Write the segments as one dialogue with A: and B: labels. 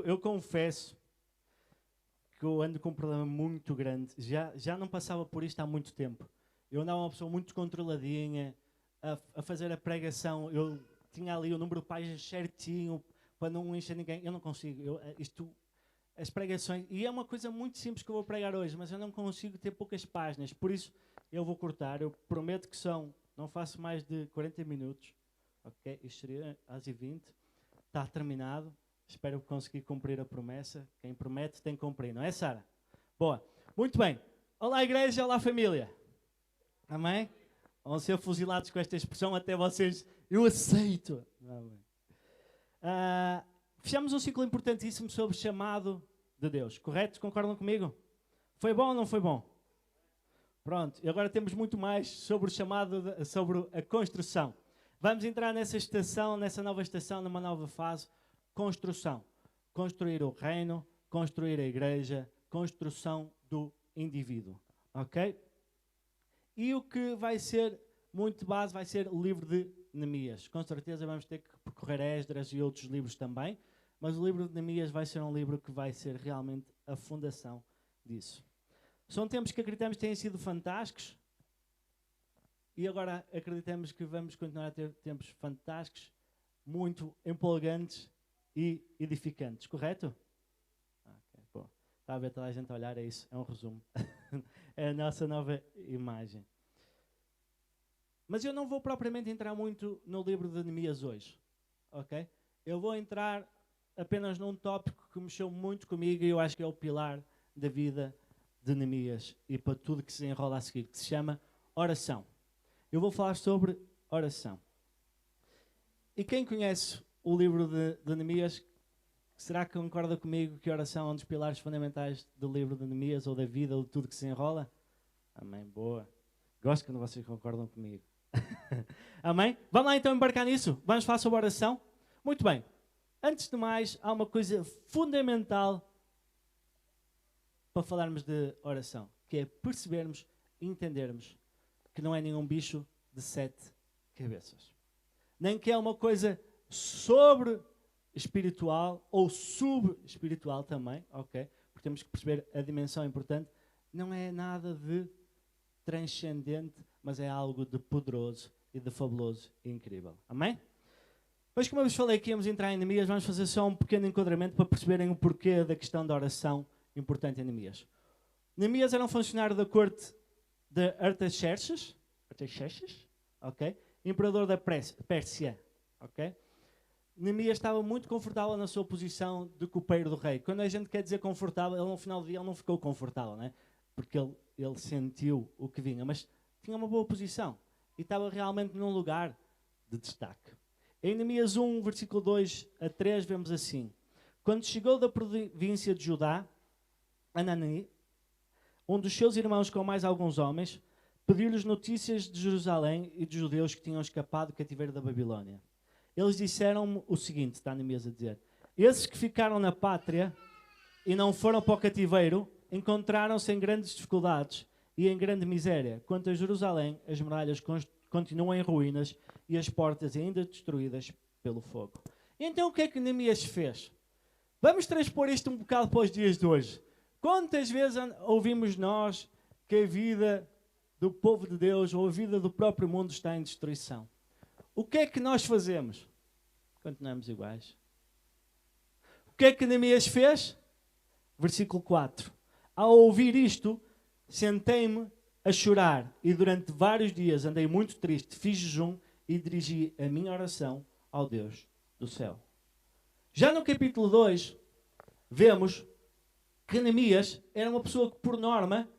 A: eu confesso que eu ando com um problema muito grande. Já não passava por isto há muito tempo. Eu andava uma pessoa muito controladinha, a fazer a pregação. Eu tinha ali o número de páginas certinho, para não encher ninguém. Eu não consigo. As pregações... E é uma coisa muito simples que eu vou pregar hoje, mas eu não consigo ter poucas páginas. Por isso, eu vou cortar. Eu prometo que não faço mais de 40 minutos. Ok? Isto seria às 20. Está terminado. Espero conseguir cumprir a promessa. Quem promete tem que cumprir, não é, Sara? Boa. Muito bem. Olá, igreja. Olá, família. Amém? Vão ser fuzilados com esta expressão até vocês. Eu aceito. Amém. Fechamos um ciclo importantíssimo sobre o chamado de Deus. Correto? Concordam comigo? Foi bom ou não foi bom? Pronto. E agora temos muito mais sobre o chamado, sobre a construção. Vamos entrar nessa estação, nessa nova estação, numa nova fase. Construção. Construir o reino, construir a igreja, construção do indivíduo. Ok? E o que vai ser muito base vai ser o livro de Neemias. Com certeza vamos ter que percorrer Esdras e outros livros também, mas o livro de Neemias vai ser um livro que vai ser realmente a fundação disso. São tempos que acreditamos que têm sido fantásticos e agora acreditamos que vamos continuar a ter tempos fantásticos, muito empolgantes e edificantes, correto? Okay, bom. Está a ver toda a gente a olhar, é isso, é um resumo. É a nossa nova imagem. Mas eu não vou propriamente entrar muito no livro de Neemias hoje, ok? Eu vou entrar apenas num tópico que mexeu muito comigo e eu acho que é o pilar da vida de Neemias e para tudo que se enrola a seguir, que se chama oração. Eu vou falar sobre oração. E quem conhece o livro de Neemias, será que concorda comigo que a oração é um dos pilares fundamentais do livro de Neemias ou da vida ou de tudo que se enrola? Amém, boa. Gosto quando vocês concordam comigo. Amém? Vamos lá então embarcar nisso? Vamos falar sobre oração? Muito bem. Antes de mais, há uma coisa fundamental para falarmos de oração, que é percebermos e entendermos que não é nenhum bicho de 7 cabeças. Nem que é uma coisa sobre espiritual ou sub-espiritual também, ok? Porque temos que perceber a dimensão importante. Não é nada de transcendente, mas é algo de poderoso e de fabuloso e incrível. Amém? Mas como eu vos falei que íamos entrar em Neemias, vamos fazer só um pequeno enquadramento para perceberem o porquê da questão da oração importante em Neemias. Neemias era um funcionário da corte de Artaxerxes, ok? Imperador da Pérsia, ok? Neemias estava muito confortável na sua posição de copeiro do rei. Quando a gente quer dizer confortável, ele no final do dia ele não ficou confortável, né? Porque ele sentiu o que vinha, mas tinha uma boa posição e estava realmente num lugar de destaque. Em Neemias 1, versículo 2 a 3, vemos assim: quando chegou da província de Judá, Anani, um dos seus irmãos com mais alguns homens, pediu-lhes notícias de Jerusalém e dos judeus que tinham escapado do cativeiro da Babilônia. Eles disseram-me o seguinte, está Neemias a dizer: esses que ficaram na pátria e não foram para o cativeiro, encontraram-se em grandes dificuldades e em grande miséria. Quanto a Jerusalém, as muralhas continuam em ruínas e as portas ainda destruídas pelo fogo. Então o que é que Neemias fez? Vamos transpor isto um bocado para os dias de hoje. Quantas vezes ouvimos nós que a vida do povo de Deus ou a vida do próprio mundo está em destruição? O que é que nós fazemos? Continuamos iguais. O que é que Neemias fez? Versículo 4. Ao ouvir isto, sentei-me a chorar e durante vários dias andei muito triste, fiz jejum e dirigi a minha oração ao Deus do céu. Já no capítulo 2, vemos que Neemias era uma pessoa que por norma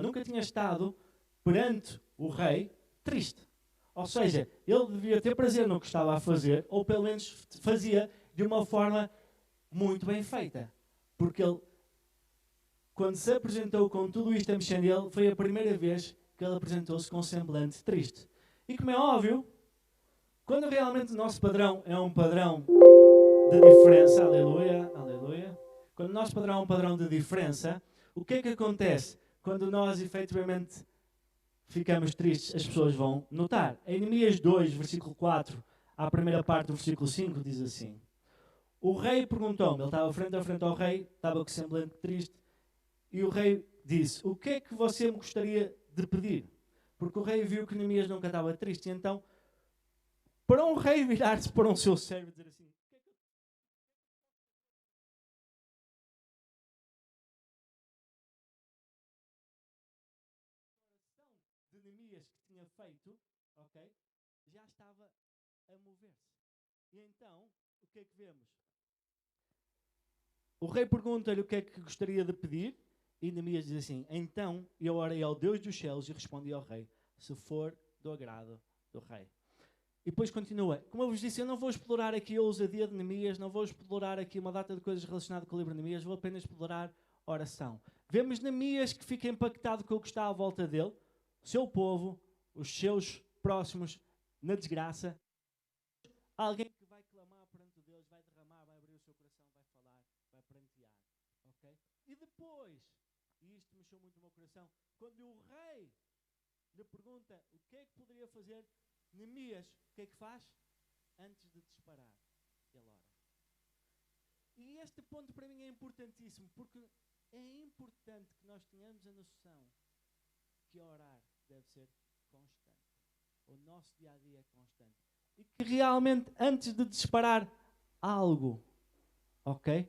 A: nunca tinha estado perante o rei triste. Ou seja, ele devia ter prazer no que estava a fazer, ou pelo menos fazia de uma forma muito bem feita. Porque ele, quando se apresentou com tudo isto a mexer nele, foi a primeira vez que ele apresentou-se com um semblante triste. E como é óbvio, quando realmente o nosso padrão é um padrão de diferença, aleluia, aleluia, quando o nosso padrão é um padrão de diferença, o que é que acontece? Quando nós efetivamente ficamos tristes, as pessoas vão notar. Em Neemias 2, versículo 4, à primeira parte do versículo 5, diz assim: O rei perguntou-me, ele estava frente a frente ao rei, estava com semblante triste, e o rei disse, o que é que você me gostaria de pedir? Porque o rei viu que Neemias nunca estava triste, e então, para um rei virar-se para um seu servo e dizer assim, de Neemias que tinha feito, ok, já estava a mover-se. E então, o que é que vemos? O rei pergunta-lhe o que é que gostaria de pedir, e Neemias diz assim, então eu orei ao Deus dos céus e respondi ao rei, se for do agrado do rei. E depois continua, como eu vos disse, eu não vou explorar aqui a ousadia de Neemias, não vou explorar aqui uma data de coisas relacionadas com o livro de Neemias, vou apenas explorar oração. Vemos Neemias que fica impactado com o que está à volta dele, o seu povo, os seus próximos na desgraça, alguém que vai clamar perante Deus, vai derramar, vai abrir o seu coração, vai falar, vai prantear, ok? E depois, e isto mexeu muito no meu coração, quando o rei lhe pergunta o que é que poderia fazer, Neemias, o que é que faz? Antes de disparar, ele ora. E este ponto para mim é importantíssimo, porque é importante que nós tenhamos a noção que orar deve ser constante. O nosso dia-a-dia é constante. E que realmente, antes de disparar algo, ok?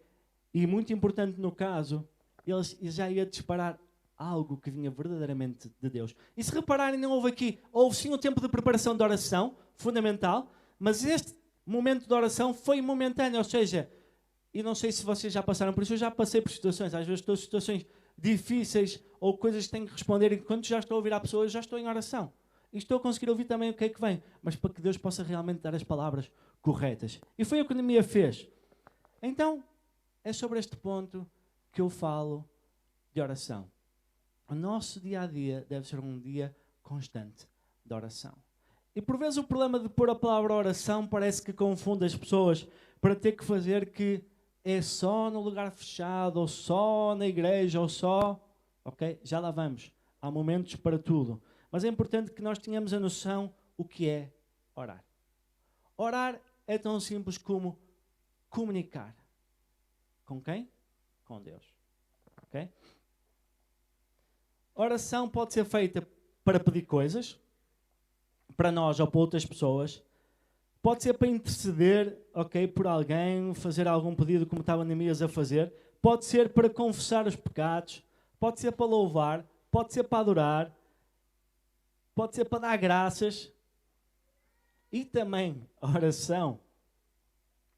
A: E muito importante no caso, ele já ia disparar algo que vinha verdadeiramente de Deus. E se repararem, não houve sim um tempo de preparação de oração, fundamental, mas este momento de oração foi momentâneo, ou seja, e não sei se vocês já passaram por isso, eu já passei por situações, às vezes estou em situações difíceis ou coisas que tenho que responder, e quando já estou a ouvir a pessoa, eu já estou em oração. E estou a conseguir ouvir também o que é que vem, mas para que Deus possa realmente dar as palavras corretas. E foi o que Neemias fez. Então, é sobre este ponto que eu falo de oração. O nosso dia-a-dia deve ser um dia constante de oração. E por vezes o problema de pôr a palavra oração parece que confunde as pessoas para ter que fazer que é só no lugar fechado, ou só na igreja, ou só... Ok? Já lá vamos. Há momentos para tudo. Mas é importante que nós tenhamos a noção o que é orar. Orar é tão simples como comunicar. Com quem? Com Deus. Ok? Oração pode ser feita para pedir coisas, para nós ou para outras pessoas. Pode ser para interceder, ok, por alguém, fazer algum pedido como estava Neemias a fazer. Pode ser para confessar os pecados. Pode ser para louvar. Pode ser para adorar. Pode ser para dar graças. E também a oração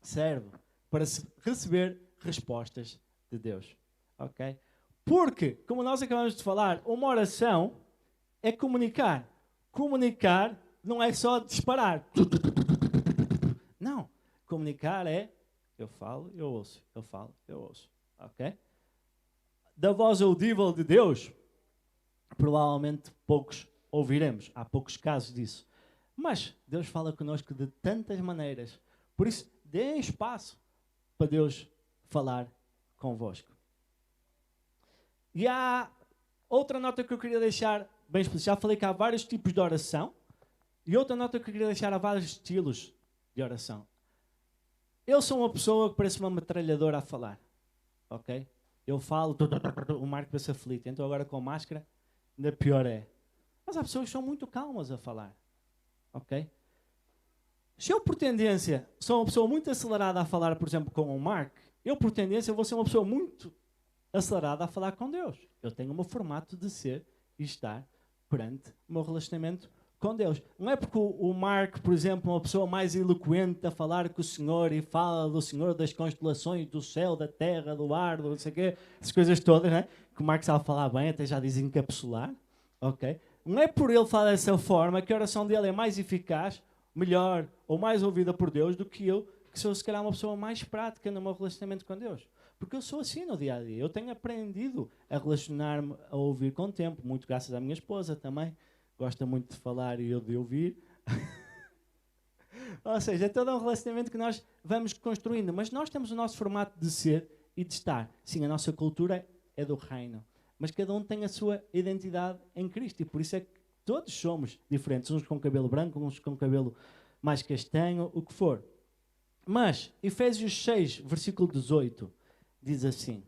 A: serve para receber respostas de Deus. Ok? Porque, como nós acabamos de falar, uma oração é comunicar. Comunicar não é só disparar. Não. Comunicar é eu falo, eu ouço. Eu falo, eu ouço. Ok? Da voz audível de Deus, provavelmente poucos ouviremos. Há poucos casos disso. Mas Deus fala connosco de tantas maneiras. Por isso, deem espaço para Deus falar convosco. E há outra nota que eu queria deixar bem especial. Falei que há vários tipos de oração. E outra nota que eu queria deixar, há vários estilos de oração. Eu sou uma pessoa que parece uma metralhadora a falar. Ok? Eu falo, o Marco pensa aflito. Então agora com máscara, ainda pior é. Mas há pessoas que são muito calmas a falar. Ok? Se eu, por tendência, sou uma pessoa muito acelerada a falar, por exemplo, com o Mark, eu, por tendência, vou ser uma pessoa muito acelerada a falar com Deus. Eu tenho o meu formato de ser e estar perante o meu relacionamento com Deus. Não é porque o Mark, por exemplo, é uma pessoa mais eloquente a falar com o Senhor e fala do Senhor, das constelações, do céu, da terra, do ar, do não sei o quê, essas coisas todas, né? Que o Mark sabe falar bem, até já diz encapsular. Ok? Não é por ele falar dessa forma que a oração dele é mais eficaz, melhor ou mais ouvida por Deus do que eu, que sou se calhar uma pessoa mais prática no meu relacionamento com Deus. Porque eu sou assim no dia a dia. Eu tenho aprendido a relacionar-me, a ouvir com o tempo, muito graças à minha esposa também. Gosta muito de falar e eu de ouvir. Ou seja, é todo um relacionamento que nós vamos construindo. Mas nós temos o nosso formato de ser e de estar. Sim, a nossa cultura é do reino. Mas cada um tem a sua identidade em Cristo. E por isso é que todos somos diferentes. Uns com cabelo branco, uns com cabelo mais castanho, o que for. Mas, Efésios 6, versículo 18, diz assim: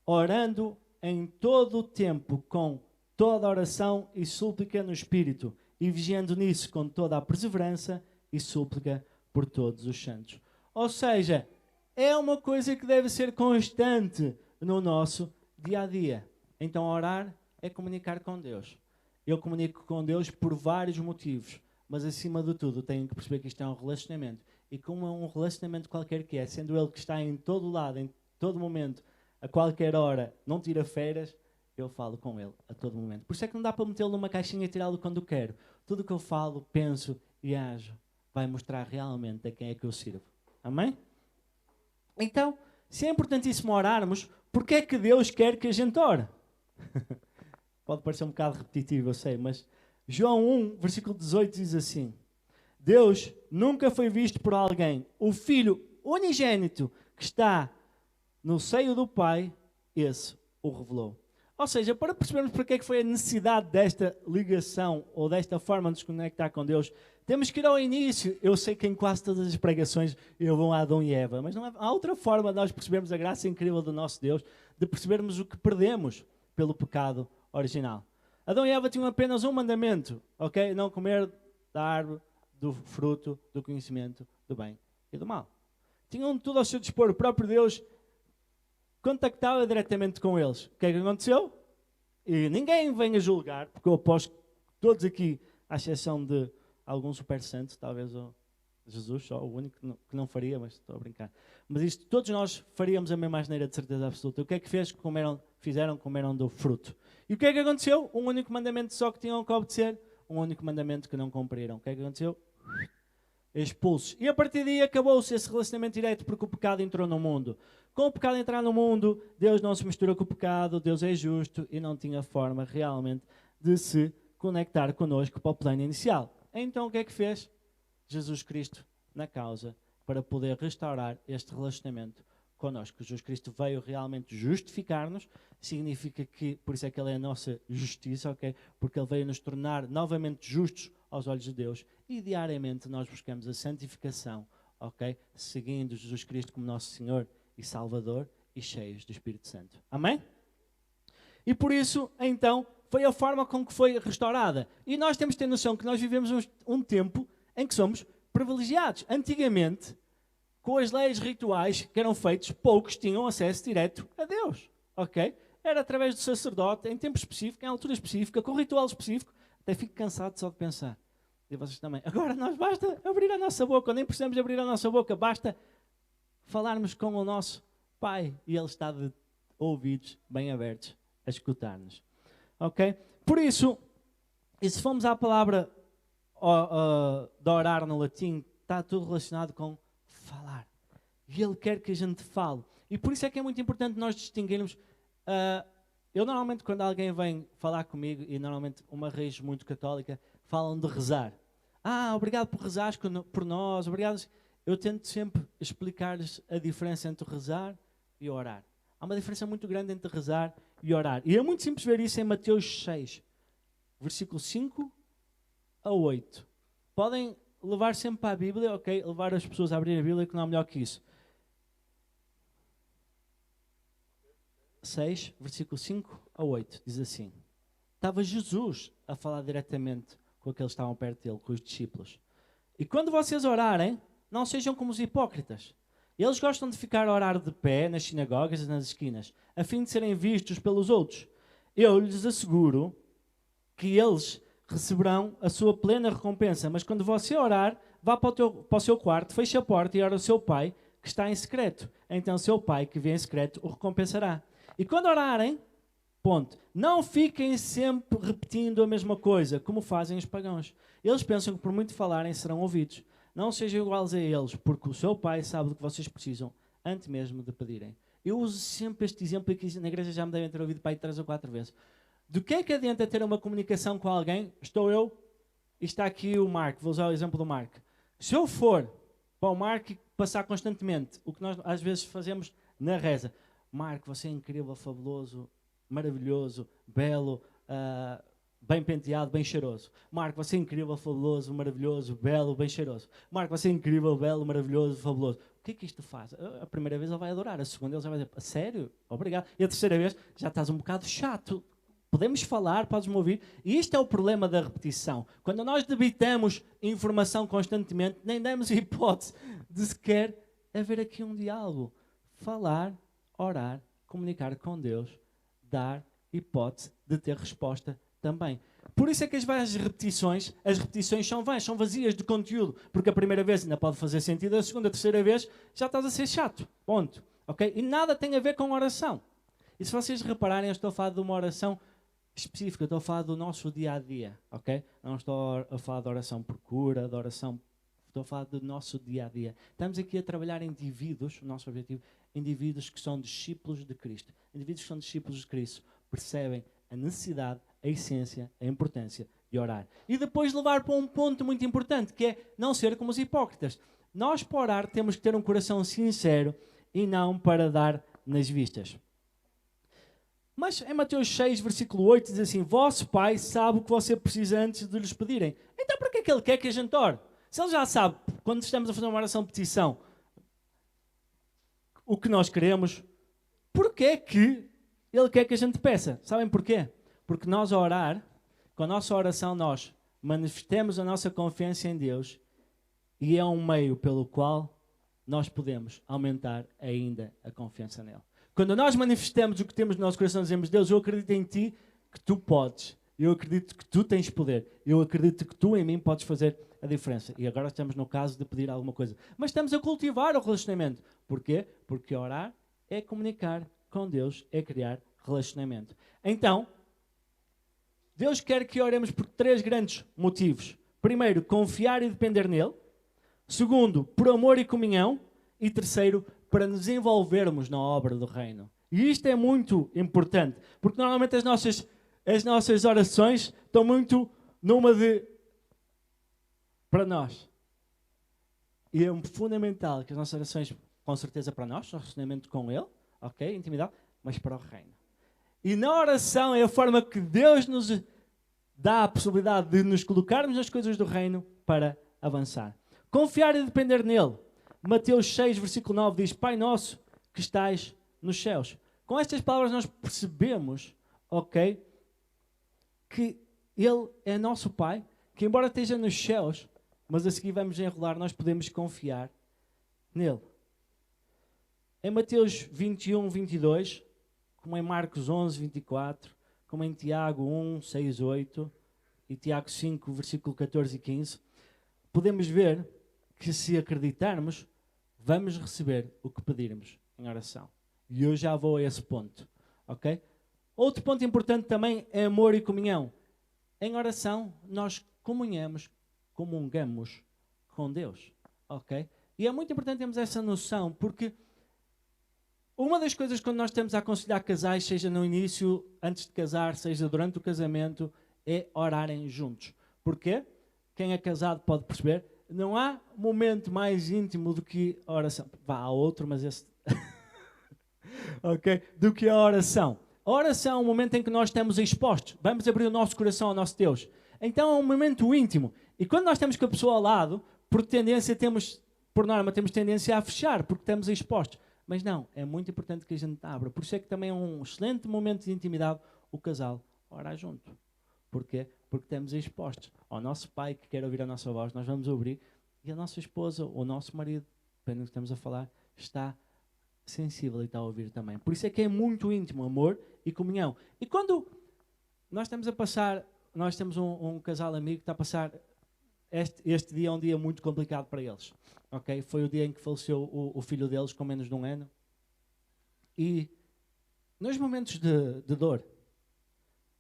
A: orando em todo o tempo com toda oração e súplica no Espírito, e vigiando nisso com toda a perseverança e súplica por todos os santos. Ou seja, é uma coisa que deve ser constante no nosso dia a dia. Então, orar é comunicar com Deus. Eu comunico com Deus por vários motivos, mas acima de tudo tenho que perceber que isto é um relacionamento. E como é um relacionamento qualquer que é, sendo Ele que está em todo lado, em todo momento, a qualquer hora, não tira férias, eu falo com Ele a todo momento. Por isso é que não dá para metê-lo numa caixinha e tirá-lo quando quero. Tudo o que eu falo, penso e ajo vai mostrar realmente a quem é que eu sirvo. Amém? Então, se é importantíssimo orarmos, porque é que Deus quer que a gente ore? Pode parecer um bocado repetitivo, eu sei, mas João 1, versículo 18 diz assim: Deus nunca foi visto por alguém. O Filho unigênito que está no seio do Pai, esse o revelou. Ou seja, para percebermos porque é que foi a necessidade desta ligação ou desta forma de nos conectar com Deus, temos que ir ao início. Eu sei que em quase todas as pregações eu vou a Adão e Eva, mas não há outra forma de nós percebermos a graça incrível do nosso Deus, de percebermos o que perdemos pelo pecado original. Adão e Eva tinham apenas um mandamento, ok? Não comer da árvore do fruto do conhecimento do bem e do mal. Tinham tudo ao seu dispor. O próprio Deus contactava diretamente com eles. O que é que aconteceu? E ninguém vem a julgar, porque eu aposto que todos aqui, à exceção de algum super santo, talvez o Jesus, só o único que não faria, mas estou a brincar. Mas isto, todos nós faríamos a mesma asneira de certeza absoluta. O que é que fizeram? Comeram do fruto. E o que é que aconteceu? Um único mandamento só que tinham que obedecer, um único mandamento que não cumpriram. O que é que aconteceu? Expulsos. E a partir daí acabou-se esse relacionamento direto, porque o pecado entrou no mundo. Com o pecado entrar no mundo, Deus não se mistura com o pecado, Deus é justo e não tinha forma realmente de se conectar connosco para o plano inicial. Então o que é que fez? Jesus Cristo na causa para poder restaurar este relacionamento connosco. Jesus Cristo veio realmente justificar-nos, significa que, por isso é que Ele é a nossa justiça, ok? Porque Ele veio nos tornar novamente justos aos olhos de Deus e diariamente nós buscamos a santificação, ok? Seguindo Jesus Cristo como nosso Senhor e Salvador e cheios do Espírito Santo. Amém? E por isso, então, foi a forma com que foi restaurada. E nós temos de ter noção que nós vivemos um tempo em que somos privilegiados. Antigamente, com as leis rituais que eram feitos, poucos tinham acesso direto a Deus, ok? Era através do sacerdote, em tempo específico, em altura específica, com ritual específico. Até fico cansado só de pensar. E vocês também. Agora, nós basta abrir a nossa boca, nem precisamos abrir a nossa boca, basta falarmos com o nosso Pai e Ele está de ouvidos bem abertos a escutar-nos. Ok? Por isso, e se formos à palavra de orar no latim, está tudo relacionado com falar. E Ele quer que a gente fale. E por isso é que é muito importante nós distinguirmos. Eu normalmente, quando alguém vem falar comigo, e normalmente uma raiz muito católica, falam de rezar. Obrigado por rezares por nós, obrigado. Eu tento sempre explicar-lhes a diferença entre rezar e orar. Há uma diferença muito grande entre rezar e orar. E é muito simples ver isso em Mateus 6, versículo 5 a 8. Podem levar sempre para a Bíblia, ok? Levar as pessoas a abrir a Bíblia, que não há melhor que isso. 6, versículo 5 a 8, diz assim: estava Jesus a falar diretamente com aqueles que estavam perto dele, com os discípulos. E quando vocês orarem, não sejam como os hipócritas. Eles gostam de ficar a orar de pé nas sinagogas e nas esquinas, a fim de serem vistos pelos outros. Eu lhes asseguro que eles receberão a sua plena recompensa. Mas quando você orar, vá para o seu quarto, feche a porta e ora ao seu pai que está em secreto. Então seu pai que vê em secreto o recompensará. E quando orarem, não fiquem sempre repetindo a mesma coisa, como fazem os pagãos. Eles pensam que por muito falarem serão ouvidos. Não sejam iguais a eles, porque o seu pai sabe do que vocês precisam, antes mesmo de pedirem. Eu uso sempre este exemplo que na igreja já me devem ter ouvido para aí 3 ou 4 vezes. Do que é que adianta ter uma comunicação com alguém? Estou eu e está aqui o Mark. Vou usar o exemplo do Mark. Se eu for para o Mark e passar constantemente, o que nós às vezes fazemos na reza. Mark, você é incrível, fabuloso, maravilhoso, belo, bem penteado, bem cheiroso. Marco, você é incrível, fabuloso, maravilhoso, belo, bem cheiroso. Marco, você é incrível, belo, maravilhoso, fabuloso. O que é que isto faz? A primeira vez ele vai adorar, a segunda ele já vai dizer, a sério? Obrigado. E a terceira vez já estás um bocado chato. Podemos falar, podes-me ouvir. E isto é o problema da repetição. Quando nós debitamos informação constantemente, nem damos hipótese de sequer haver aqui um diálogo. Falar, orar, comunicar com Deus, dar hipótese de ter resposta também. Por isso é que as repetições são vãs, são vazias de conteúdo. Porque a primeira vez ainda pode fazer sentido, a segunda, a terceira vez já estás a ser chato. Ponto. Okay? E nada tem a ver com oração. E se vocês repararem, eu estou a falar de uma oração específica, eu estou a falar do nosso dia-a-dia. Okay? Não estou a falar de oração por cura, de oração... Estou a falar do nosso dia-a-dia. Estamos aqui a trabalhar indivíduos, o nosso objetivo, indivíduos que são discípulos de Cristo. Indivíduos que são discípulos de Cristo percebem a necessidade, a essência, a importância de orar. E depois levar para um ponto muito importante, que é não ser como os hipócritas. Nós, para orar, temos que ter um coração sincero e não para dar nas vistas. Mas em Mateus 6, versículo 8, diz assim, vosso Pai sabe o que você precisa antes de lhes pedirem. Então, para que é que Ele quer que a gente ore? Se Ele já sabe, quando estamos a fazer uma oração de petição, o que nós queremos, porquê é que Ele quer que a gente peça? Sabem porquê? Porque nós a orar, com a nossa oração nós manifestamos a nossa confiança em Deus e é um meio pelo qual nós podemos aumentar ainda a confiança nele. Quando nós manifestamos o que temos no nosso coração, dizemos, Deus, eu acredito em Ti que Tu podes. Eu acredito que Tu tens poder. Eu acredito que Tu em mim podes fazer a diferença. E agora estamos no caso de pedir alguma coisa. Mas estamos a cultivar o relacionamento. Porquê? Porque orar é comunicar com Deus, é criar relacionamento. Então, Deus quer que oremos por 3 grandes motivos. Primeiro, confiar e depender nele. Segundo, por amor e comunhão. E terceiro, para nos envolvermos na obra do reino. E isto é muito importante, porque normalmente as nossas orações estão muito numa de para nós. E é fundamental que as nossas orações, com certeza para nós, o relacionamento com Ele, ok, intimidade, mas para o reino. E na oração é a forma que Deus nos dá a possibilidade de nos colocarmos nas coisas do reino para avançar. Confiar e depender nele. Mateus 6, versículo 9 diz, Pai nosso que estais nos céus. Com estas palavras nós percebemos, ok, que Ele é nosso Pai, que embora esteja nos céus, mas a seguir vamos enrolar, nós podemos confiar nele. Em Mateus 21, 22, como em Marcos 11, 24, como em Tiago 1, 6, 8 e Tiago 5, versículo 14 e 15, podemos ver que se acreditarmos, vamos receber o que pedirmos em oração. E eu já vou a esse ponto, ok? Outro ponto importante também é amor e comunhão. Em oração, nós comungamos com Deus, ok? E é muito importante termos essa noção, porque uma das coisas quando nós estamos a aconselhar casais, seja no início, antes de casar, seja durante o casamento, é orarem juntos. Porquê? Quem é casado pode perceber, não há momento mais íntimo do que a oração. Há outro, mas esse... ok? Do que a oração. A oração é um momento em que nós estamos expostos. Vamos abrir o nosso coração ao nosso Deus. Então é um momento íntimo. E quando nós estamos com a pessoa ao lado, por norma, temos tendência a fechar, porque estamos expostos. Mas não, é muito importante que a gente abra. Por isso é que também é um excelente momento de intimidade o casal orar junto. Porquê? Porque estamos expostos ao nosso pai que quer ouvir a nossa voz, nós vamos ouvir, e a nossa esposa, ou o nosso marido, dependendo do que estamos a falar, está sensível e está a ouvir também. Por isso é que é muito íntimo, amor e comunhão. E quando nós estamos a passar, nós temos um casal amigo que está a passar, este dia é um dia muito complicado para eles. Okay? Foi o dia em que faleceu o filho deles com menos de 1 ano. E nos momentos de dor,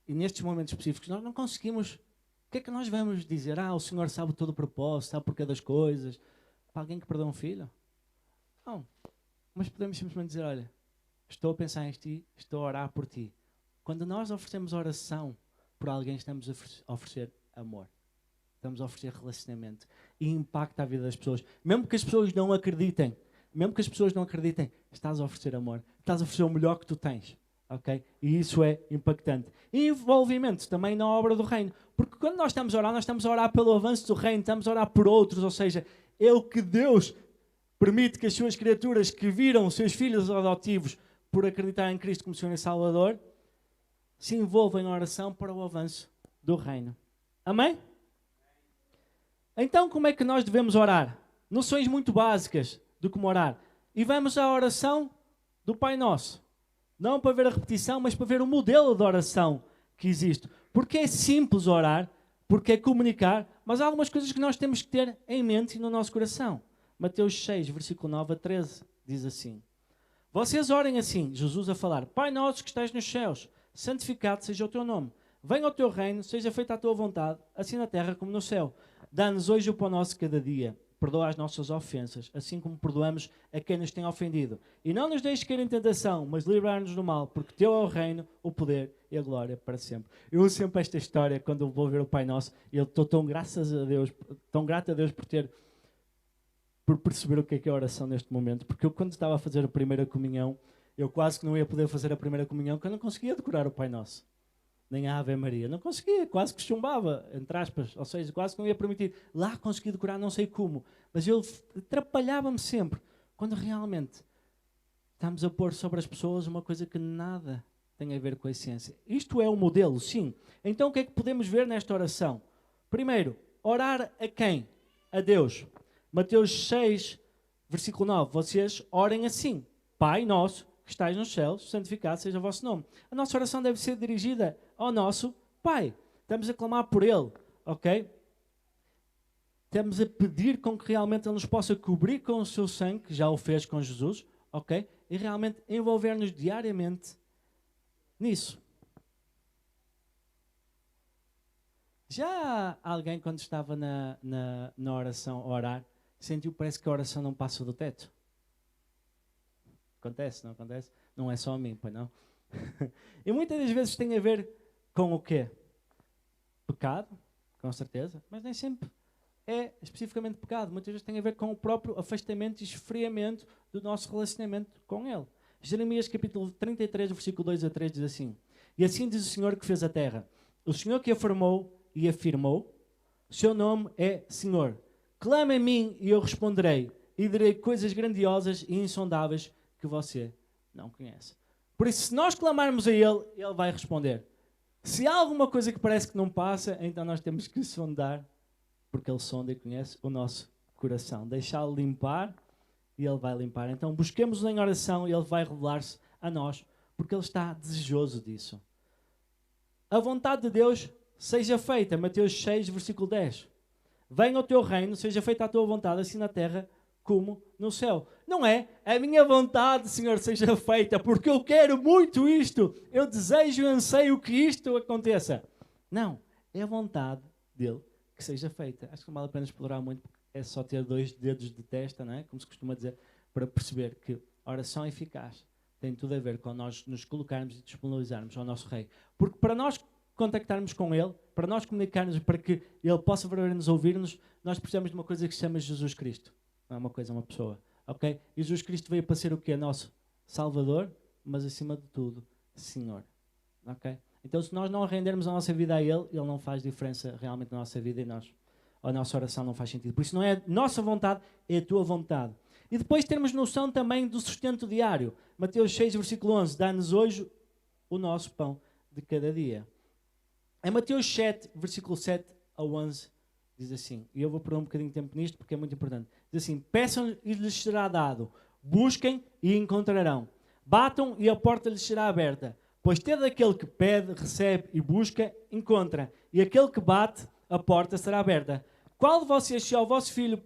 A: e nestes momentos específicos, nós não conseguimos... O que é que nós vamos dizer? O Senhor sabe todo o propósito, sabe porquê das coisas. Para alguém que perdeu um filho? Não. Mas podemos simplesmente dizer, olha, estou a pensar em ti, estou a orar por ti. Quando nós oferecemos oração por alguém, estamos a oferecer amor. Estamos a oferecer relacionamento. E impacta a vida das pessoas. Mesmo que as pessoas não acreditem, estás a oferecer amor. Estás a oferecer o melhor que tu tens. Ok? E isso é impactante. E envolvimento também na obra do reino. Porque quando nós estamos a orar pelo avanço do reino, estamos a orar por outros, ou seja, é o que Deus permite que as suas criaturas que viram os seus filhos adotivos por acreditar em Cristo como Senhor e Salvador, se envolvam em oração para o avanço do reino. Amém? Então, como é que nós devemos orar? Noções muito básicas de como orar. E vamos à oração do Pai Nosso. Não para ver a repetição, mas para ver o modelo de oração que existe. Porque é simples orar, porque é comunicar, mas há algumas coisas que nós temos que ter em mente e no nosso coração. Mateus 6, versículo 9 a 13, diz assim: Vocês orem assim, Jesus a falar: Pai nosso que estás nos céus, santificado seja o teu nome. Venha o teu reino, seja feita a tua vontade, assim na terra como no céu. Dá-nos hoje o pão nosso cada dia. Perdoa as nossas ofensas, assim como perdoamos a quem nos tem ofendido. E não nos deixes cair em tentação, mas livrar-nos do mal, porque teu é o reino, o poder e a glória para sempre. Eu uso sempre esta história quando eu vou ver o Pai Nosso, e eu estou tão grato a Deus por perceber o que é a oração neste momento. Porque eu, quando estava a fazer a primeira comunhão, eu quase que não ia poder fazer a primeira comunhão, porque eu não conseguia decorar o Pai Nosso. Nem a Ave Maria. Não conseguia, quase que chumbava, entre aspas. Ou seja, quase que não ia permitir. Lá consegui decorar, não sei como. Mas eu atrapalhava-me sempre. Quando realmente estamos a pôr sobre as pessoas uma coisa que nada tem a ver com a essência. Isto é o modelo, sim. Então o que é que podemos ver nesta oração? Primeiro, orar a quem? A Deus. Mateus 6, versículo 9. Vocês orem assim: Pai nosso que estais nos céus, santificado seja o vosso nome. A nossa oração deve ser dirigida ao nosso Pai. Estamos a clamar por Ele, ok? Estamos a pedir com que realmente Ele nos possa cobrir com o seu sangue, que já o fez com Jesus, ok? E realmente envolver-nos diariamente nisso. Já alguém, quando estava na oração a orar, sentiu, parece que a oração não passa do teto? Acontece, não acontece? Não é só a mim, pois não? E muitas das vezes tem a ver com o quê? Pecado, com certeza, mas nem sempre é especificamente pecado. Muitas vezes tem a ver com o próprio afastamento e esfriamento do nosso relacionamento com Ele. Jeremias capítulo 33, versículo 2 a 3 diz assim: E assim diz o Senhor que fez a terra, o Senhor que a formou e afirmou, seu nome é Senhor. Clama a mim e eu responderei, e direi coisas grandiosas e insondáveis que você não conhece. Por isso, se nós clamarmos a Ele, Ele vai responder. Se há alguma coisa que parece que não passa, então nós temos que sondar, porque Ele sonda e conhece o nosso coração. Deixá-lo limpar e Ele vai limpar. Então busquemos-o em oração e Ele vai revelar-se a nós, porque Ele está desejoso disso. A vontade de Deus seja feita. Mateus 6, versículo 10. Venha o teu reino, seja feita a tua vontade, assim na terra como no céu. Não é a minha vontade, Senhor, seja feita, porque eu quero muito isto. Eu desejo e anseio que isto aconteça. Não, é a vontade dele que seja feita. Acho que não vale a pena explorar muito, porque é só ter 2 dedos de testa, não é? Como se costuma dizer, para perceber que a oração eficaz tem tudo a ver com nós nos colocarmos e disponibilizarmos ao nosso Rei. Porque para nós contactarmos com Ele, para nós comunicarmos, para que Ele possa verdadeiramente ouvir-nos, nós precisamos de uma coisa que se chama Jesus Cristo. Não é uma coisa, é uma pessoa. Ok? E Jesus Cristo veio para ser o quê? Nosso Salvador, mas acima de tudo, Senhor. Ok? Então, se nós não rendermos a nossa vida a Ele, Ele não faz diferença realmente na nossa vida e a nossa oração não faz sentido. Por isso não é a nossa vontade, é a tua vontade. E depois termos noção também do sustento diário. Mateus 6, versículo 11. Dá-nos hoje o nosso pão de cada dia. Em Mateus 7, versículo 7 a 11, diz assim, e eu vou perder um bocadinho de tempo nisto porque é muito importante. Diz assim: peçam e lhes será dado, busquem e encontrarão, batam e a porta lhes será aberta. Pois todo aquele que pede, recebe e busca, encontra. E aquele que bate, a porta será aberta. Qual de vocês, se o vosso filho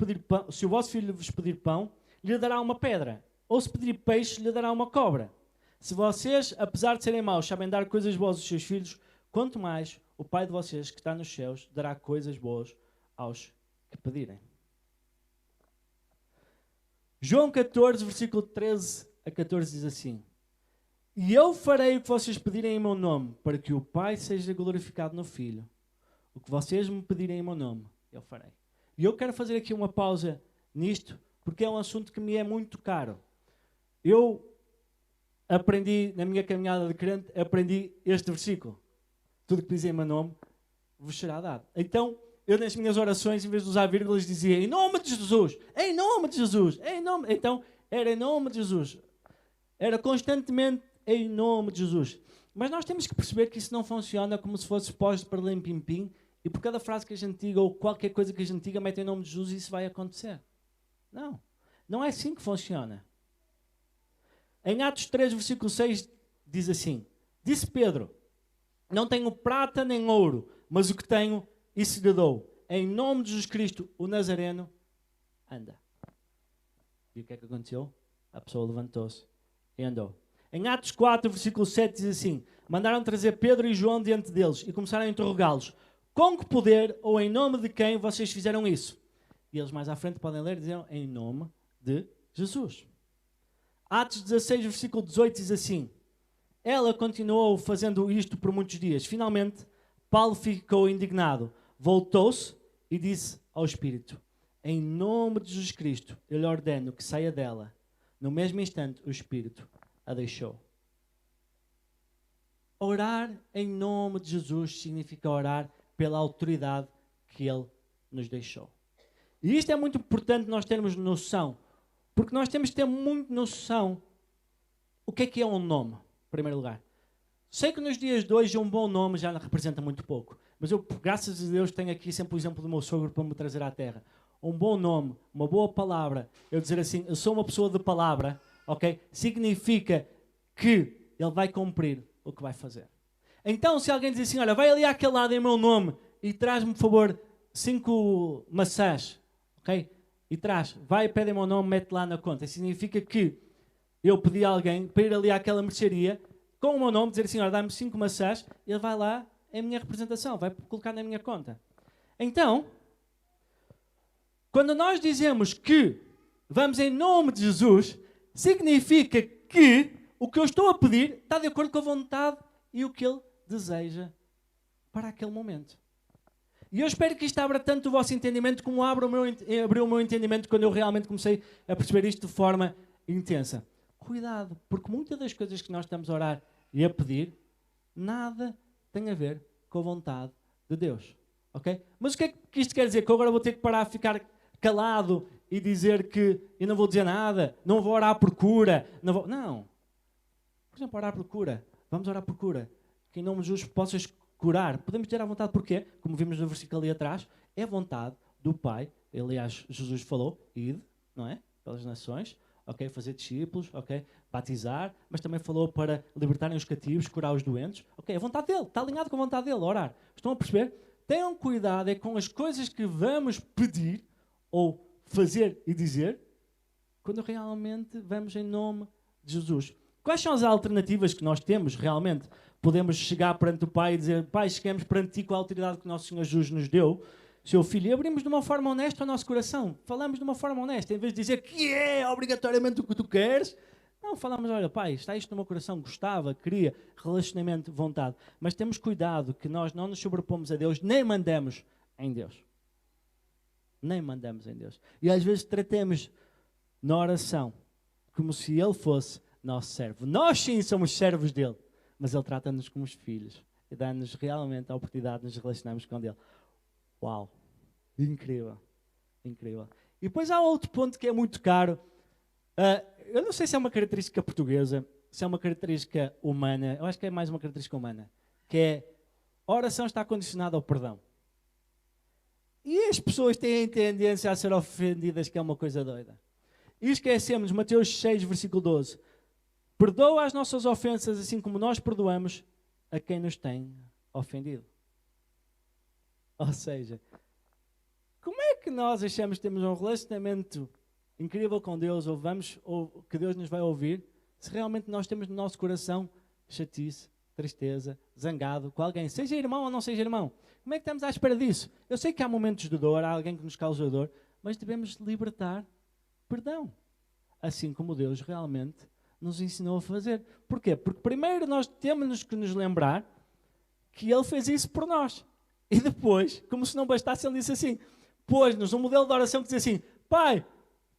A: vos pedir pão, lhe dará uma pedra? Ou se pedir peixe, lhe dará uma cobra? Se vocês, apesar de serem maus, sabem dar coisas boas aos seus filhos, quanto mais o Pai de vocês, que está nos céus, dará coisas boas aos que pedirem. João 14, versículo 13 a 14 diz assim: E eu farei o que vocês pedirem em meu nome, para que o Pai seja glorificado no Filho. O que vocês me pedirem em meu nome, eu farei. E eu quero fazer aqui uma pausa nisto, porque é um assunto que me é muito caro. Eu aprendi, na minha caminhada de crente, aprendi este versículo. Tudo que dizem em meu nome vos será dado. Então, eu nas minhas orações, em vez de usar vírgulas, dizia em nome de Jesus, em nome de Jesus, em nome... Então, era em nome de Jesus. Era constantemente em nome de Jesus. Mas nós temos que perceber que isso não funciona como se fosse posto para lim-pim-pim e por cada frase que a gente diga ou qualquer coisa que a gente diga, mete em nome de Jesus e isso vai acontecer. Não. Não é assim que funciona. Em Atos 3, versículo 6, diz assim: disse Pedro, não tenho prata nem ouro, mas o que tenho, isso lhe dou. Em nome de Jesus Cristo, o Nazareno, anda. E o que é que aconteceu? A pessoa levantou-se e andou. Em Atos 4, versículo 7, diz assim: mandaram trazer Pedro e João diante deles e começaram a interrogá-los. Com que poder ou em nome de quem vocês fizeram isso? E eles mais à frente podem ler, diziam, em nome de Jesus. Atos 16, versículo 18 diz assim: ela continuou fazendo isto por muitos dias. Finalmente, Paulo ficou indignado, voltou-se e disse ao Espírito: em nome de Jesus Cristo, eu lhe ordeno que saia dela. No mesmo instante, o Espírito a deixou. Orar em nome de Jesus significa orar pela autoridade que Ele nos deixou. E isto é muito importante nós termos noção, porque nós temos que ter muito noção o que é um nome, em primeiro lugar. Sei que nos dias de hoje um bom nome já representa muito pouco, mas eu, graças a Deus, tenho aqui sempre o exemplo do meu sogro para me trazer à terra. Um bom nome, uma boa palavra, eu dizer assim, eu sou uma pessoa de palavra, ok? Significa que ele vai cumprir o que vai fazer. Então, se alguém diz assim, olha, vai ali àquele lado em meu nome e traz-me, por favor, 5 maçãs, ok? E traz, vai, pede em meu nome, mete lá na conta. Significa que eu pedi a alguém para ir ali àquela mercearia, com o meu nome, dizer assim, olha, dá-me 5 maçãs, e ele vai lá, é a minha representação, vai colocar na minha conta. Então, quando nós dizemos que vamos em nome de Jesus, significa que o que eu estou a pedir está de acordo com a vontade e o que Ele deseja para aquele momento. E eu espero que isto abra tanto o vosso entendimento como abriu o meu entendimento quando eu realmente comecei a perceber isto de forma intensa. Cuidado, porque muitas das coisas que nós estamos a orar e a pedir, nada tem a ver com a vontade de Deus. Okay? Mas o que é que isto quer dizer? Que eu agora vou ter que parar a ficar calado e dizer que eu não vou dizer nada, não vou orar por cura. Não. Por exemplo, orar por cura. Vamos orar por cura. Que em nome de Jesus possas curar. Podemos ter à vontade porquê? Como vimos no versículo ali atrás, é a vontade do Pai. Aliás, Jesus falou, ide, não é? Pelas nações, ok? Fazer discípulos, ok? Batizar, mas também falou para libertarem os cativos, curar os doentes. Ok, a vontade dele, está alinhado com a vontade dele, orar. Estão a perceber? Tenham cuidado com as coisas que vamos pedir ou fazer e dizer quando realmente vamos em nome de Jesus. Quais são as alternativas que nós temos realmente? Podemos chegar perante o Pai e dizer, Pai, chegamos perante Ti com a autoridade que o nosso Senhor Jesus nos deu, Seu Filho, e abrimos de uma forma honesta o nosso coração. Falamos de uma forma honesta, em vez de dizer que é obrigatoriamente o que tu queres. Não, falamos, olha, Pai, está isto no meu coração, gostava, queria, relacionamento, vontade. Mas temos cuidado que nós não nos sobrepomos a Deus, nem mandamos em Deus. Nem mandamos em Deus. E às vezes tratamos na oração como se Ele fosse nosso servo. Nós sim somos servos dele, mas Ele trata-nos como os filhos e dá-nos realmente a oportunidade de nos relacionarmos com Ele. Uau! Incrível! Incrível! E depois há outro ponto que é muito caro. Eu não sei se é uma característica portuguesa, se é uma característica humana. Eu acho que é mais uma característica humana. Que é, a oração está condicionada ao perdão. E as pessoas têm tendência a ser ofendidas, que é uma coisa doida. E esquecemos, Mateus 6, versículo 12. Perdoa as nossas ofensas, assim como nós perdoamos a quem nos tem ofendido. Ou seja, como é que nós achamos que temos um relacionamento incrível com Deus, ou que Deus nos vai ouvir, se realmente nós temos no nosso coração chatice, tristeza, zangado com alguém, seja irmão ou não seja irmão? Como é que estamos à espera disso? Eu sei que há momentos de dor, há alguém que nos causa dor, mas devemos libertar perdão. Assim como Deus realmente nos ensinou a fazer. Porquê? Porque primeiro nós temos que nos lembrar que Ele fez isso por nós. E depois, como se não bastasse, Ele disse assim, pôs-nos um modelo de oração que diz assim, Pai,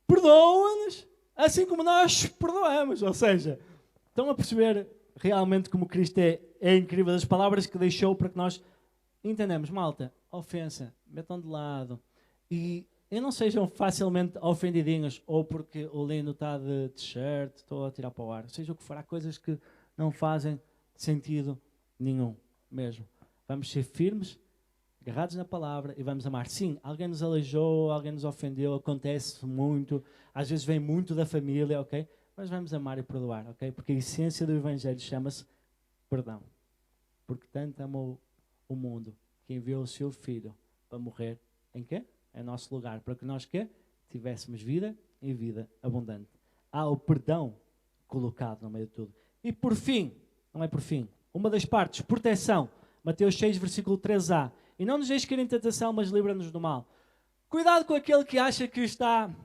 A: perdoa-nos assim como nós perdoamos. Ou seja, Estão a perceber realmente como Cristo é incrível, as palavras que deixou para que nós entendamos, malta, ofensa, metam de lado e não sejam facilmente ofendidinhos ou porque o Lino está de t-shirt, estou a tirar para o ar, seja o que for, há coisas que não fazem sentido nenhum mesmo. Vamos ser firmes, agarrados na palavra e vamos amar. Sim, alguém nos aleijou, alguém nos ofendeu, acontece muito, às vezes vem muito da família, ok? Mas vamos amar e perdoar, ok? Porque a essência do Evangelho chama-se perdão. Porque tanto amou o mundo que enviou o seu Filho para morrer em quê? Em nosso lugar. Para que nós quê? Tivéssemos vida e vida abundante. Há o perdão colocado no meio de tudo. E por fim, não é por fim, uma das partes, proteção. Mateus 6, versículo 3a. E não nos deixes cair em tentação, mas livra-nos do mal. Cuidado com aquele que acha que está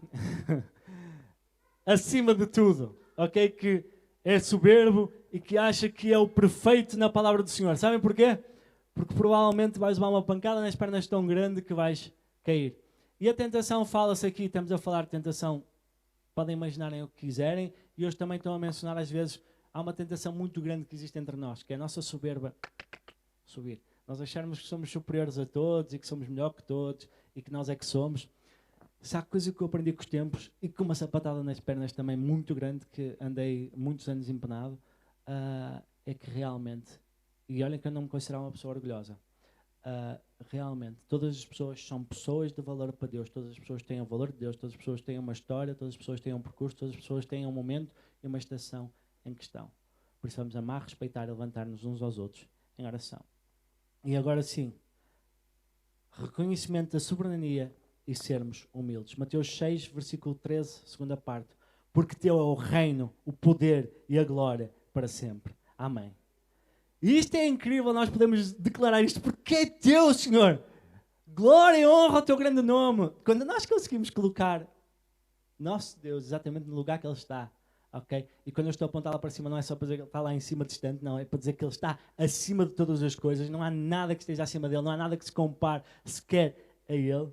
A: acima de tudo, ok? Que é soberbo e que acha que é o perfeito na palavra do Senhor. Sabem porquê? Porque provavelmente vais levar uma pancada nas pernas tão grande que vais cair. E a tentação fala-se aqui, estamos a falar de tentação, podem imaginarem o que quiserem, e hoje também estão a mencionar às vezes, há uma tentação muito grande que existe entre nós, que é a nossa soberba subir. Nós acharmos que somos superiores a todos e que somos melhor que todos e que nós é que somos. Se há coisa que eu aprendi com os tempos e com uma sapatada nas pernas também muito grande, que andei muitos anos empenado, é que realmente, e olhem que eu não me considero uma pessoa orgulhosa, realmente, todas as pessoas são pessoas de valor para Deus, todas as pessoas têm o valor de Deus, todas as pessoas têm uma história, todas as pessoas têm um percurso, todas as pessoas têm um momento e uma estação em questão. Por isso vamos amar, respeitar e levantar-nos uns aos outros em oração. E agora sim, reconhecimento da soberania e sermos humildes. Mateus 6, versículo 13, segunda parte. Porque teu é o reino, o poder e a glória para sempre. Amém. E isto é incrível, nós podemos declarar isto porque é teu, Senhor. Glória e honra ao teu grande nome. Quando nós conseguimos colocar nosso Deus exatamente no lugar que Ele está, ok? E quando eu estou a apontar lá para cima, não é só para dizer que Ele está lá em cima distante, não, é para dizer que Ele está acima de todas as coisas, não há nada que esteja acima dEle, não há nada que se compare sequer a Ele.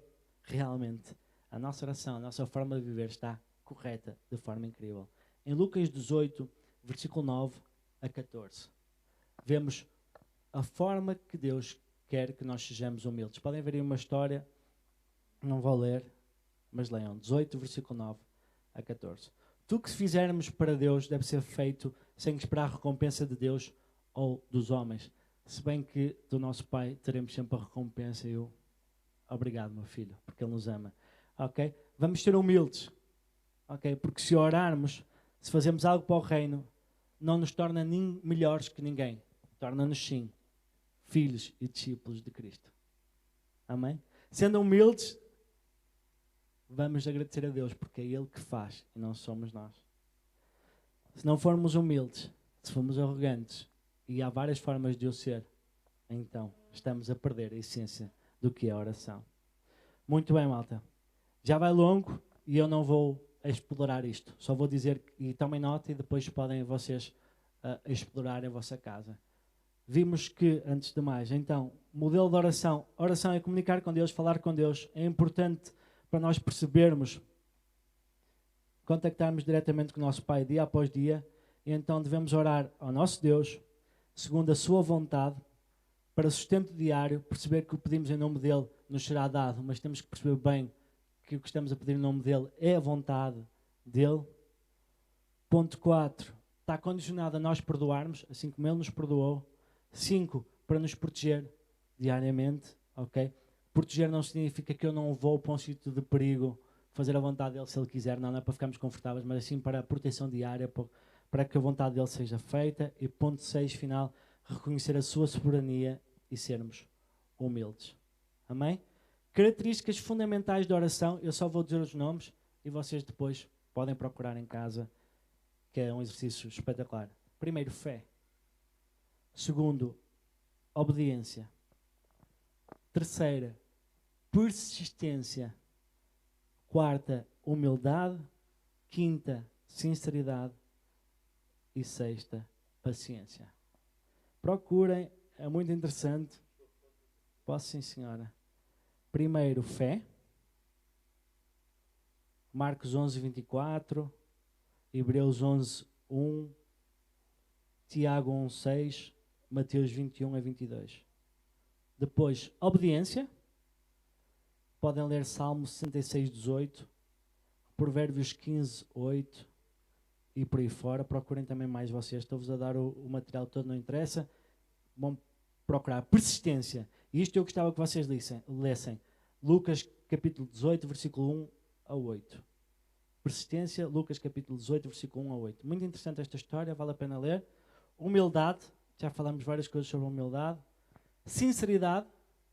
A: Realmente, a nossa oração, a nossa forma de viver está correta, de forma incrível. Em Lucas 18, versículo 9 a 14, vemos a forma que Deus quer que nós sejamos humildes. Podem ver aí uma história, não vou ler, mas leiam, 18, versículo 9 a 14. Tudo que fizermos para Deus deve ser feito sem esperar a recompensa de Deus ou dos homens. Se bem que do nosso Pai teremos sempre a recompensa e o obrigado, meu filho, porque Ele nos ama. Ok? Vamos ser humildes. Ok? Porque se orarmos, se fazemos algo para o reino, não nos torna nem melhores que ninguém. Torna-nos, sim, filhos e discípulos de Cristo. Amém? Sendo humildes, vamos agradecer a Deus, porque é Ele que faz e não somos nós. Se não formos humildes, se formos arrogantes, e há várias formas de eu ser, então estamos a perder a essência do que é a oração. Muito bem, malta. Já vai longo e eu não vou explorar isto. Só vou dizer, e tomem nota e depois podem vocês explorar em vossa casa. Vimos que, antes de mais, então, modelo de oração. Oração é comunicar com Deus, falar com Deus. É importante para nós percebermos, contactarmos diretamente com o nosso Pai dia após dia. E então devemos orar ao nosso Deus, segundo a sua vontade, para sustento diário, perceber que o que pedimos em nome dEle nos será dado, mas temos que perceber bem que o que estamos a pedir em nome dEle é a vontade dEle. Ponto 4. Está condicionado a nós perdoarmos, assim como Ele nos perdoou. 5. Para nos proteger diariamente. Ok? Proteger não significa que eu não vou para um sítio de perigo fazer a vontade dEle se Ele quiser. Não é para ficarmos confortáveis, mas assim para a proteção diária, para que a vontade dEle seja feita. E ponto 6, final, reconhecer a sua soberania e sermos humildes. Amém? Características fundamentais da oração, eu só vou dizer os nomes e vocês depois podem procurar em casa, que é um exercício espetacular. Primeiro, fé. Segundo, obediência. Terceira, persistência. Quarta, humildade. Quinta, sinceridade. E sexta, paciência. Procurem, é muito interessante. Posso, sim, senhora. Primeiro, fé. Marcos 11, 24. Hebreus 11, 1. Tiago 1:6, Mateus 21-22. Depois, obediência. Podem ler Salmo 66:18, Provérbios 15:8 e por aí fora. Procurem também mais vocês. Estou-vos a dar o material todo, não interessa. Vão procurar persistência. E isto eu gostava que vocês lessem. Lucas capítulo 18, versículo 1-8. Persistência, Lucas capítulo 18, versículo 1-8. Muito interessante esta história, vale a pena ler. Humildade, já falamos várias coisas sobre humildade. Sinceridade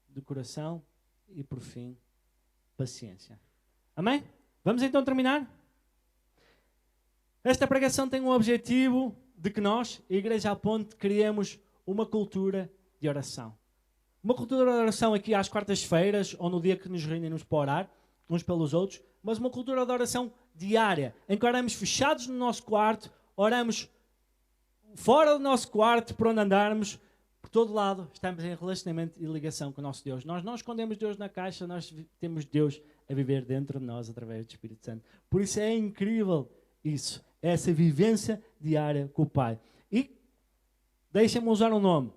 A: de coração e, por fim, paciência. Amém? Vamos então terminar? Esta pregação tem um objetivo de que nós, a Igreja à Ponte, criemos uma cultura de oração. Uma cultura de oração aqui às quartas-feiras ou no dia que nos reunimos para orar, uns pelos outros, mas uma cultura de oração diária, em que oramos fechados no nosso quarto, oramos fora do nosso quarto, por onde andarmos, por todo lado, estamos em relacionamento e ligação com o nosso Deus. Nós não escondemos Deus na caixa, nós temos Deus a viver dentro de nós através do Espírito Santo. Por isso é incrível isso, essa vivência diária com o Pai. E deixem-me usar um nome.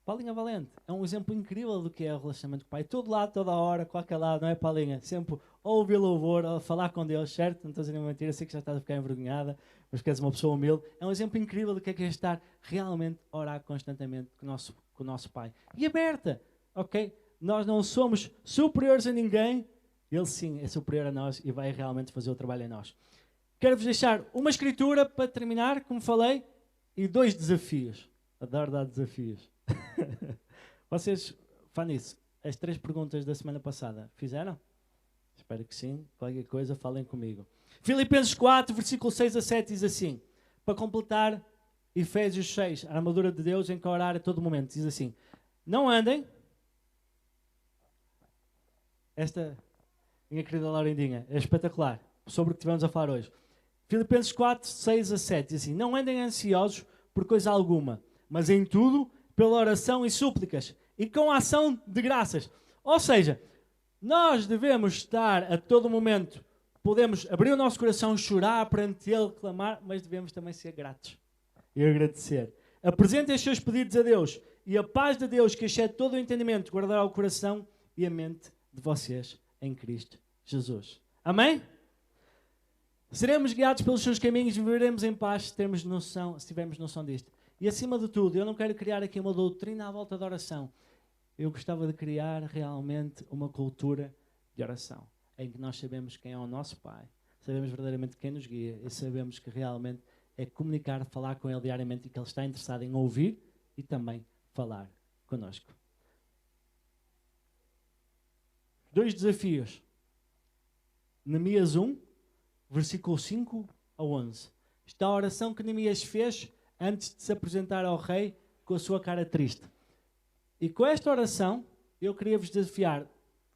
A: Paulinha Valente é um exemplo incrível do que é o relacionamento com o Pai. Todo lado, toda hora, qualquer lado, não é, Paulinha? Sempre a ouvir louvor, a falar com Deus, certo? Não estou a dizer uma mentira, sei que já estás a ficar envergonhada, mas que és uma pessoa humilde. É um exemplo incrível do que é estar realmente a orar constantemente com o nosso Pai. E aberta, ok? Nós não somos superiores a ninguém, Ele sim é superior a nós e vai realmente fazer o trabalho em nós. Quero-vos deixar uma escritura para terminar, como falei, e 2 desafios. Adoro dar desafios. Vocês, Fanny, as 3 perguntas da semana passada, fizeram? Espero que sim. Qualquer coisa, falem comigo. Filipenses 4, versículo 6-7 diz assim, para completar Efésios 6, a armadura de Deus em que orar a todo momento, diz assim, não andem, esta minha querida Laurindinha, é espetacular, sobre o que tivemos a falar hoje. Filipenses 4, 6-7 diz assim, não andem ansiosos por coisa alguma, mas em tudo, pela oração e súplicas, e com a ação de graças. Ou seja, nós devemos estar a todo momento, podemos abrir o nosso coração, chorar perante Ele, clamar, mas devemos também ser gratos e agradecer. Apresentem os seus pedidos a Deus, e a paz de Deus, que excede todo o entendimento, guardará o coração e a mente de vocês em Cristo Jesus. Amém? Seremos guiados pelos seus caminhos e viveremos em paz se tivermos noção disto. E acima de tudo, eu não quero criar aqui uma doutrina à volta da oração. Eu gostava de criar realmente uma cultura de oração, em que nós sabemos quem é o nosso Pai, sabemos verdadeiramente quem nos guia e sabemos que realmente é comunicar, falar com Ele diariamente e que Ele está interessado em ouvir e também falar connosco. 2 desafios. Neemias 1, versículo 5-11. Esta oração que Neemias fez antes de se apresentar ao rei com a sua cara triste. E com esta oração, eu queria vos desafiar,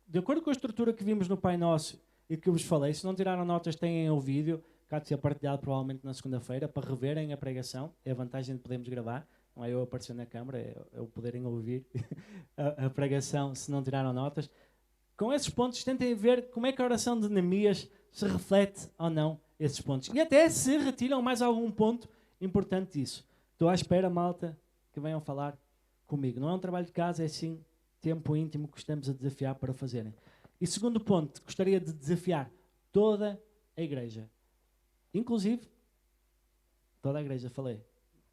A: de acordo com a estrutura que vimos no Pai Nosso e que eu vos falei, se não tiraram notas, têm o vídeo, cá de ser partilhado provavelmente na segunda-feira, para reverem a pregação. É a vantagem de podermos gravar, não é eu aparecer na câmara, é o poderem ouvir a pregação se não tiraram notas. Com esses pontos, tentem ver como é que a oração de Neemias se reflete ou não esses pontos. E até se retiram mais algum ponto importante disso. Estou à espera, malta, que venham falar comigo. Não é um trabalho de casa, é sim tempo íntimo que estamos a desafiar para fazerem. E segundo ponto, gostaria de desafiar toda a igreja. Inclusive, toda a igreja, falei.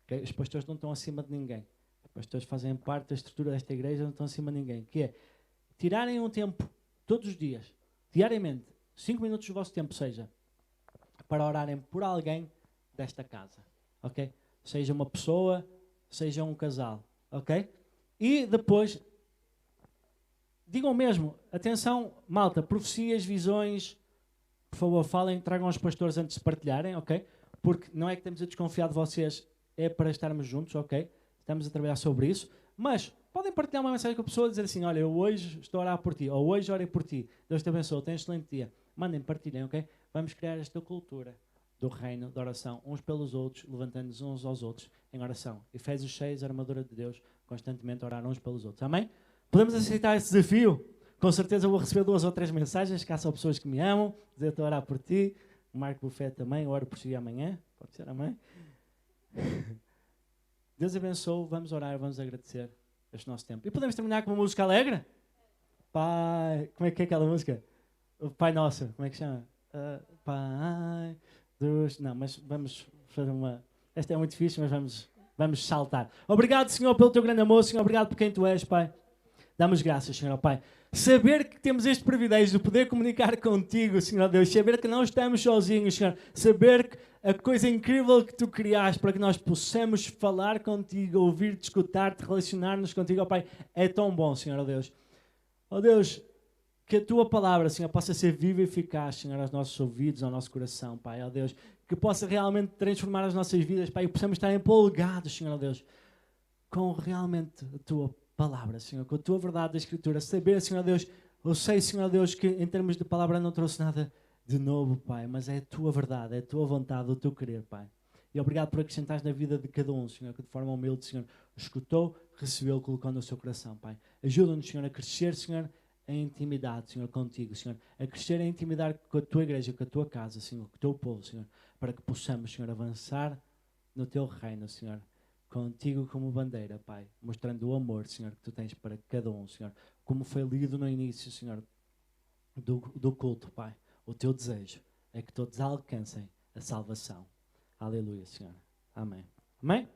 A: Okay? Os pastores não estão acima de ninguém. Os pastores fazem parte da estrutura desta igreja, não estão acima de ninguém. Que é tirarem um tempo, todos os dias, diariamente, 5 minutos do vosso tempo, seja, para orarem por alguém desta casa. Ok? Seja uma pessoa, seja um casal. Ok? E depois, digam mesmo, atenção, malta, profecias, visões, por favor, falem, tragam aos pastores antes de partilharem, ok? Porque não é que estamos a desconfiar de vocês, é para estarmos juntos, ok? Estamos a trabalhar sobre isso. Mas podem partilhar uma mensagem com a pessoa e dizer assim, olha, eu hoje estou a orar por ti, ou hoje orei por ti, Deus te abençoe, tenha um excelente dia. Mandem, partilhem, ok? Vamos criar esta cultura do reino, da oração, uns pelos outros, levantando-nos uns aos outros em oração. Efésios 6, a armadura de Deus, constantemente orar uns pelos outros. Amém? Podemos aceitar esse desafio? Com certeza vou receber 2 ou 3 mensagens, cá são pessoas que me amam, dizer estou a orar por ti. O Marco Buffet também, oro por si amanhã. Pode ser amanhã. Deus abençoe, vamos orar, vamos agradecer este nosso tempo. E podemos terminar com uma música alegre? Pai, como é que é aquela música? O Pai Nosso, como é que chama? Pai dos... Não, mas vamos fazer uma... Esta é muito difícil, mas vamos saltar. Obrigado, Senhor, pelo teu grande amor, Senhor, obrigado por quem tu és, Pai. Damos graças, Senhor, ó Pai. Saber que temos este privilégio de poder comunicar contigo, Senhor Deus. Saber que não estamos sozinhos, Senhor. Saber que a coisa incrível que tu criaste para que nós possamos falar contigo, ouvir-te, escutar-te, relacionar-nos contigo, ó Pai, é tão bom, Senhor Deus. Ó Deus, que a tua palavra, Senhor, possa ser viva e eficaz, Senhor, aos nossos ouvidos, ao nosso coração, Pai, ó Deus. Que possa realmente transformar as nossas vidas, Pai, e possamos estar empolgados, Senhor Deus, com realmente a tua palavra, Senhor, com a tua verdade da Escritura. Saber, Senhor Deus, eu sei, Senhor Deus, que em termos de palavra não trouxe nada de novo, Pai, mas é a tua verdade, é a tua vontade, o teu querer, Pai. E obrigado por acrescentares na vida de cada um, Senhor, que de forma humilde, Senhor, escutou, recebeu, colocou no seu coração, Pai. Ajuda-nos, Senhor, a crescer, Senhor, em intimidade, Senhor, contigo, Senhor. A crescer em intimidade com a tua igreja, com a tua casa, Senhor, com o teu povo, Senhor, para que possamos, Senhor, avançar no teu reino, Senhor, contigo como bandeira, Pai, mostrando o amor, Senhor, que tu tens para cada um, Senhor. Como foi lido no início, Senhor, do culto, Pai. O teu desejo é que todos alcancem a salvação. Aleluia, Senhor. Amém. Amém?